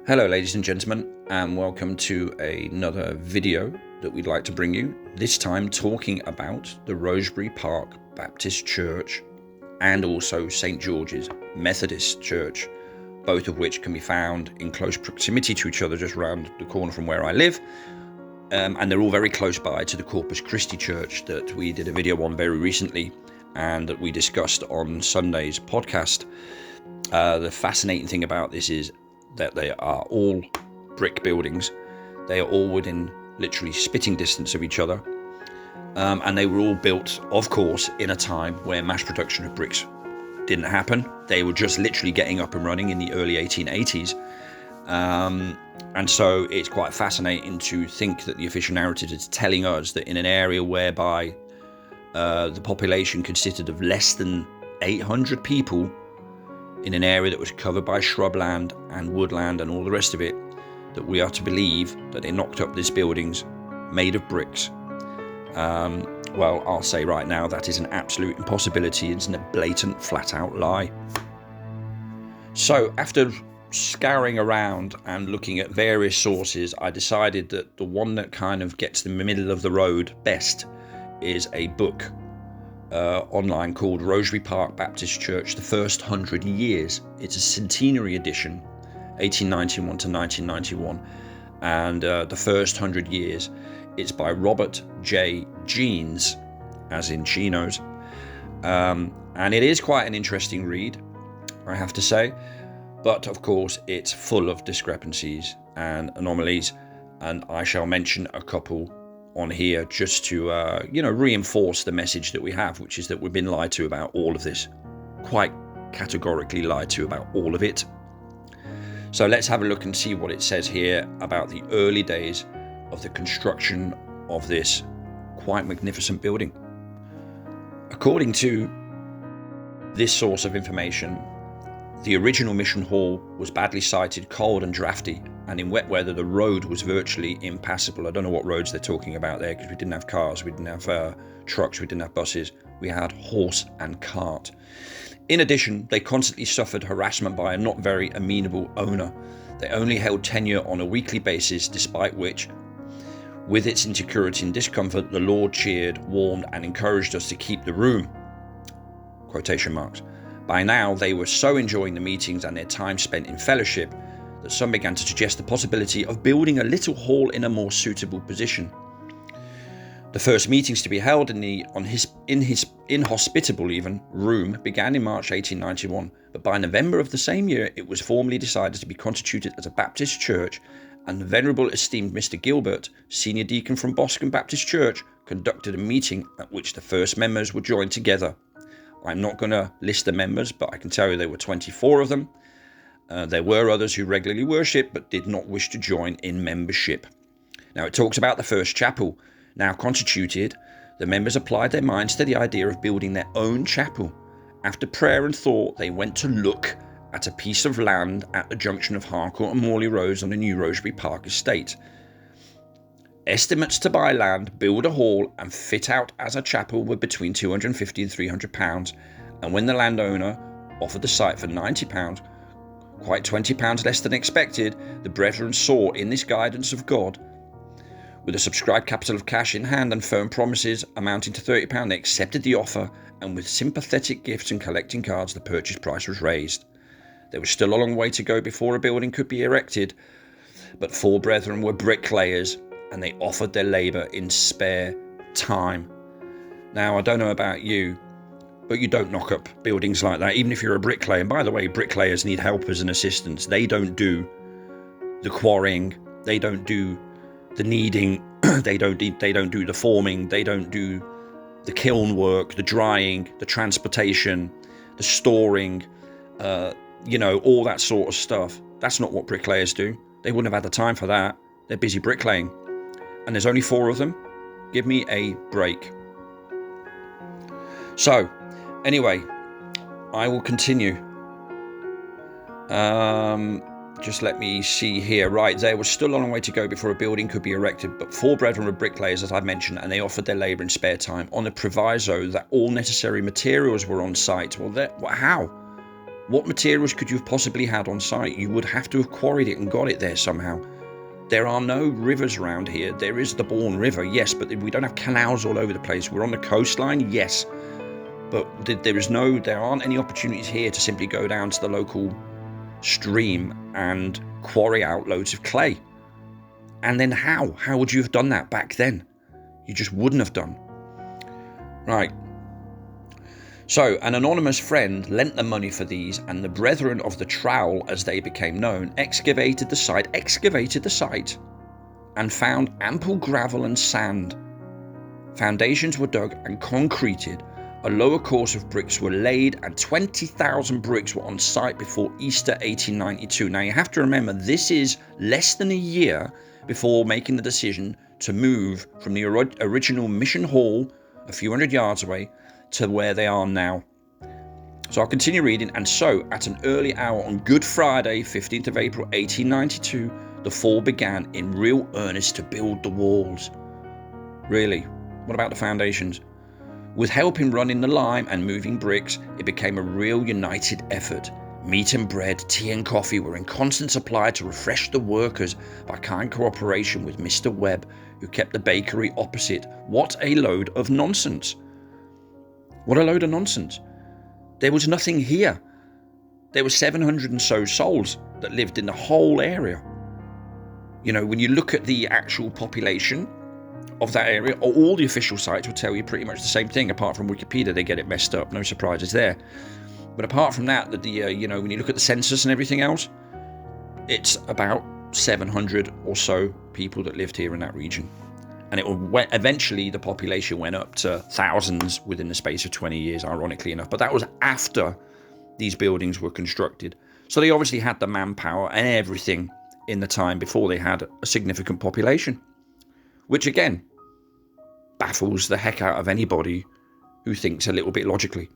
Hello ladies and gentlemen, and welcome to another video that we'd like to bring you, this time talking about the Rosebery Park Baptist Church and also St George's Methodist Church, both of which can be found in close proximity to each other just around the corner from where I live, and they're all very close by to the Corpus Christi Church that we did a video on very recently and that we discussed on Sunday's podcast. The fascinating thing about this is that they are all brick buildings. They are all within literally spitting distance of each other. And they were all built, of course, in a time where mass production of bricks didn't happen. They were just literally getting up and running in the early 1880s. And so it's quite fascinating to think that the official narrative is telling us that in an area whereby the population consisted of less than 800 people, in an area that was covered by shrubland and woodland and all the rest of it, that we are to believe that they knocked up these buildings made of bricks. Well, I'll say right now that is an absolute impossibility. It's a blatant, flat-out lie. So after scouring around and looking at various sources, I decided that the one that kind of gets the middle of the road best is a book online called Rosebery Park Baptist Church, the First 100 Years. It's a centenary edition, 1891 to 1991, and the first 100 years. It's by Robert J. Jeans, as in chinos, and it is quite an interesting read, I have to say, but of course it's full of discrepancies and anomalies, and I shall mention a couple on here just to reinforce the message that we have, which is that we've been lied to about all of this, quite categorically lied to about all of it. So let's have a look and see what it says here about the early days of the construction of this quite magnificent building. According to this source of information, the original mission hall was badly sited, cold and drafty, and in wet weather the road was virtually impassable. I don't know what roads they're talking about there, because we didn't have cars, we didn't have trucks, we didn't have buses, we had horse and cart. In addition, they constantly suffered harassment by a not very amenable owner. They only held tenure on a weekly basis, despite which, with its insecurity and discomfort, the Lord cheered, warned and encouraged us to keep the room. Quotation marks. By now, they were so enjoying the meetings and their time spent in fellowship that some began to suggest the possibility of building a little hall in a more suitable position. The first meetings to be held in his inhospitable room began in March 1891, but by November of the same year it was formally decided to be constituted as a Baptist church, and the venerable esteemed Mr. Gilbert, senior deacon from Boscombe Baptist Church, conducted a meeting at which the first members were joined together. I'm not going to list the members, but I can tell you there were 24 of them. There were others who regularly worshipped but did not wish to join in membership. Now it talks about the first chapel. Now constituted, the members applied their minds to the idea of building their own chapel. After prayer and thought, they went to look at a piece of land at the junction of Harcourt and Morley Roads on the new Rosebery Park estate. Estimates to buy land, build a hall and fit out as a chapel were between £250 and £300, and when the landowner offered the site for £90, quite £20 less than expected, the brethren saw in this guidance of God. With a subscribed capital of cash in hand and firm promises amounting to £30, they accepted the offer, and with sympathetic gifts and collecting cards, the purchase price was raised. There was still a long way to go before a building could be erected, but 4 brethren were bricklayers, and they offered their labour in spare time. Now, I don't know about you, but you don't knock up buildings like that, even if you're a bricklayer. And by the way, bricklayers need helpers and assistants. They don't do the quarrying. They don't do the kneading, they don't do the forming, they don't do the kiln work, the drying, the transportation, the storing, all that sort of stuff. That's not what bricklayers do. They wouldn't have had the time for that. They're busy bricklaying. And there's only 4 of them. Give me a break. So, anyway, I will continue. Just let me see here. Right, there was still a long way to go before a building could be erected, but 4 brethren were bricklayers, as I've mentioned, and they offered their labour in spare time on the proviso that all necessary materials were on site. Well, how? What materials could you have possibly had on site? You would have to have quarried it and got it there somehow. There are no rivers around here. There is the Bourne River, yes, but we don't have canals all over the place. We're on the coastline, yes, but there aren't any opportunities here to simply go down to the local stream and quarry out loads of clay. And then how would you have done that back then? You just wouldn't have done. Right. So an anonymous friend lent the money for these, and the brethren of the trowel, as they became known, excavated the site and found ample gravel and sand. Foundations were dug and concreted. A lower course of bricks were laid, and 20,000 bricks were on site before Easter 1892. Now you have to remember, this is less than a year before making the decision to move from the original Mission Hall a few hundred yards away to where they are now. So I'll continue reading. And so at an early hour on Good Friday, 15th of April 1892, the 4 began in real earnest to build the walls. Really? What about the foundations? With help in running the lime and moving bricks, it became a real united effort. Meat and bread, tea and coffee were in constant supply to refresh the workers by kind cooperation with Mr. Webb, who kept the bakery opposite. What a load of nonsense! What a load of nonsense. There was nothing here. There were 700 and so souls that lived in the whole area. When you look at the actual population of that area, all the official sites will tell you pretty much the same thing, apart from Wikipedia. They get it messed up. No surprises there. But apart from that, when you look at the census and everything else, it's about 700 or so people that lived here in that region. And eventually the population went up to thousands within the space of 20 years, ironically enough. But that was after these buildings were constructed. So they obviously had the manpower and everything in the time before they had a significant population, which again baffles the heck out of anybody who thinks a little bit logically.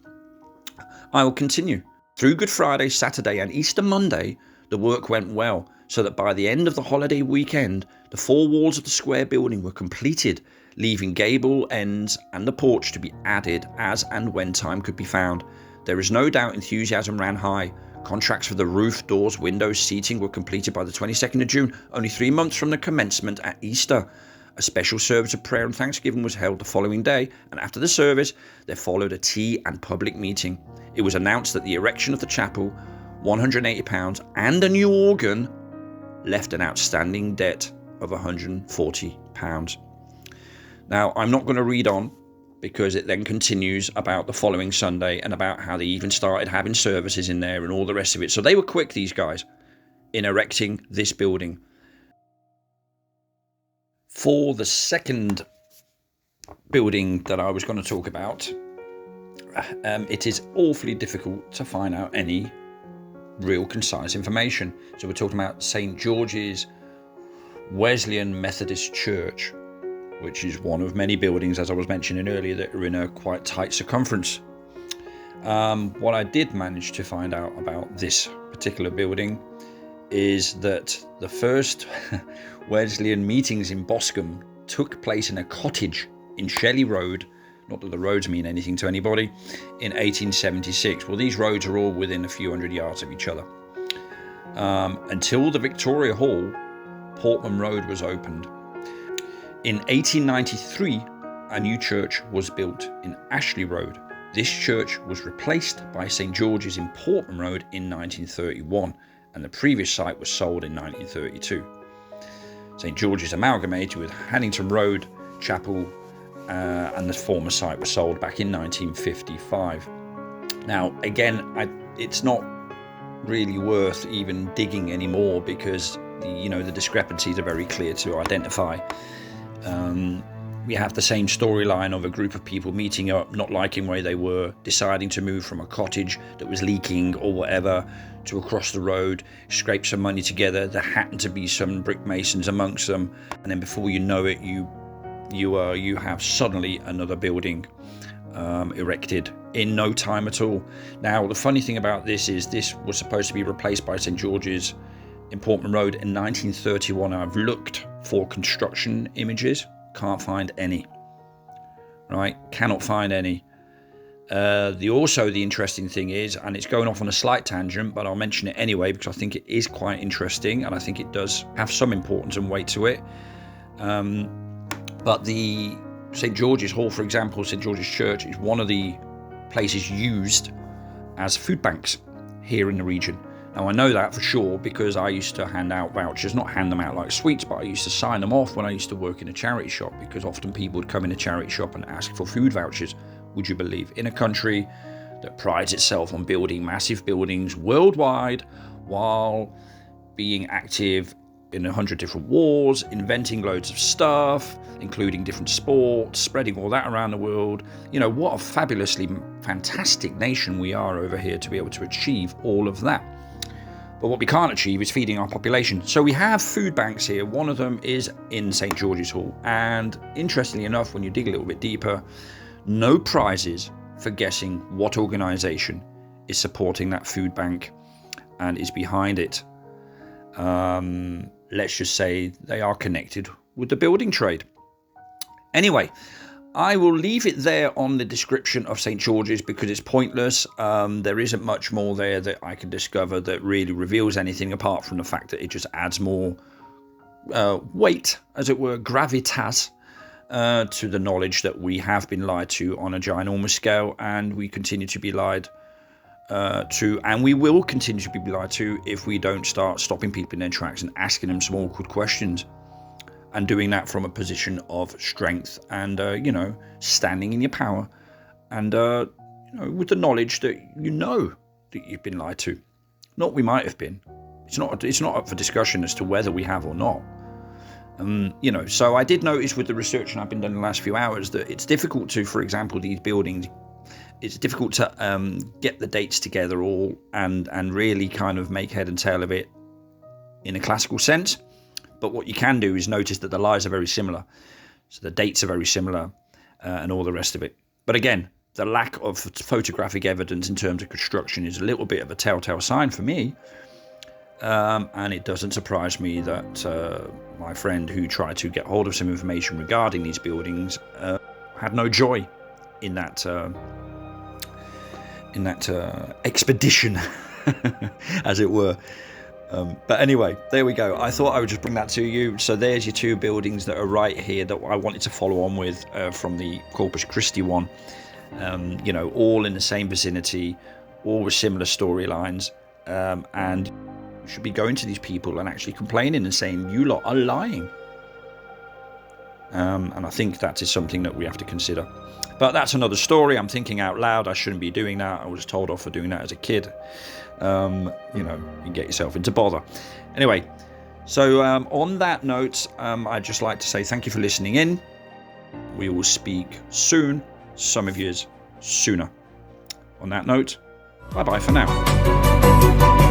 I will continue. Through Good Friday, Saturday and Easter Monday, the work went well, so that by the end of the holiday weekend, the 4 walls of the square building were completed, leaving gable ends and the porch to be added as and when time could be found. There is no doubt enthusiasm ran high. Contracts for the roof, doors, windows, seating were completed by the 22nd of June, only 3 months from the commencement at Easter. A special service of prayer and thanksgiving was held the following day, and after the service, there followed a tea and public meeting. It was announced that the erection of the chapel, £180, and a new organ left an outstanding debt of £140. Now, I'm not going to read on, because it then continues about the following Sunday and about how they even started having services in there and all the rest of it. So they were quick, these guys, in erecting this building. For the second building that I was going to talk about, it is awfully difficult to find out any real concise information. So we're talking about St. George's Wesleyan Methodist Church, which is one of many buildings, as I was mentioning earlier, that are in a quite tight circumference. What I did manage to find out about this particular building is that the first Wesleyan meetings in Boscombe took place in a cottage in Shelley Road, not that the roads mean anything to anybody, in 1876. Well, these roads are all within a few hundred yards of each other. Until the Victoria Hall, Portman Road was opened. In 1893, a new church was built in Ashley Road. This church was replaced by St. George's in Portman Road in 1931, and the previous site was sold in 1932. St. George's amalgamated with Hannington Road Chapel, and the former site was sold back in 1955. Now, again, it's not really worth even digging anymore, because the discrepancies are very clear to identify. We have the same storyline of a group of people meeting up, not liking where they were, deciding to move from a cottage that was leaking or whatever to across the road, scrape some money together. There happened to be some brick masons amongst them, and then before you know it, you have suddenly another building erected in no time at all. Now, the funny thing about this is this was supposed to be replaced by St George's in Portman Road in 1931. I've looked for construction images, can't find any. Right, cannot find any. The interesting thing is, and it's going off on a slight tangent, but I'll mention it anyway because I think it is quite interesting and I think it does have some importance and weight to it. But the St George's Hall, for example, St George's Church, is one of the places used as food banks here in the region. Now, I know that for sure because I used to hand out vouchers, not hand them out like sweets, but I used to sign them off when I used to work in a charity shop, because often people would come in a charity shop and ask for food vouchers, would you believe, in a country that prides itself on building massive buildings worldwide while being active in 100 different wars, inventing loads of stuff, including different sports, spreading all that around the world. What a fabulously fantastic nation we are over here to be able to achieve all of that. But what we can't achieve is feeding our population. So we have food banks here. One of them is in St George's Hall. And interestingly enough, when you dig a little bit deeper, no prizes for guessing what organisation is supporting that food bank and is behind it. Let's just say they are connected with the building trade. Anyway, I will leave it there on the description of St George's because it's pointless. There isn't much more there that I can discover that really reveals anything apart from the fact that it just adds more weight, as it were, gravitas, to the knowledge that we have been lied to on a ginormous scale, and we continue to be lied to, and we will continue to be lied to if we don't start stopping people in their tracks and asking them some awkward questions, and doing that from a position of strength and standing in your power, and with the knowledge that that you've been lied to. Not we might have been. It's not up for discussion as to whether we have or not. So I did notice with the research I've been done in the last few hours that it's difficult to, for example, these buildings, it's difficult to get the dates together all and really kind of make head and tail of it in a classical sense. But what you can do is notice that the lies are very similar. So the dates are very similar and all the rest of it. But again, the lack of photographic evidence in terms of construction is a little bit of a telltale sign for me. And it doesn't surprise me that my friend who tried to get hold of some information regarding these buildings had no joy in that expedition, as it were. But anyway, there we go. I thought I would just bring that to you. So there's your two buildings that are right here that I wanted to follow on with from the Corpus Christi one. All in the same vicinity, all with similar storylines, and you should be going to these people and actually complaining and saying, you lot are lying. And I think that is something that we have to consider. But that's another story. I'm thinking out loud. I shouldn't be doing that. I was told off for doing that as a kid. You get yourself into bother. Anyway, so on that note, I'd just like to say thank you for listening in. We will speak soon. Some of yous sooner. On that note, bye-bye for now.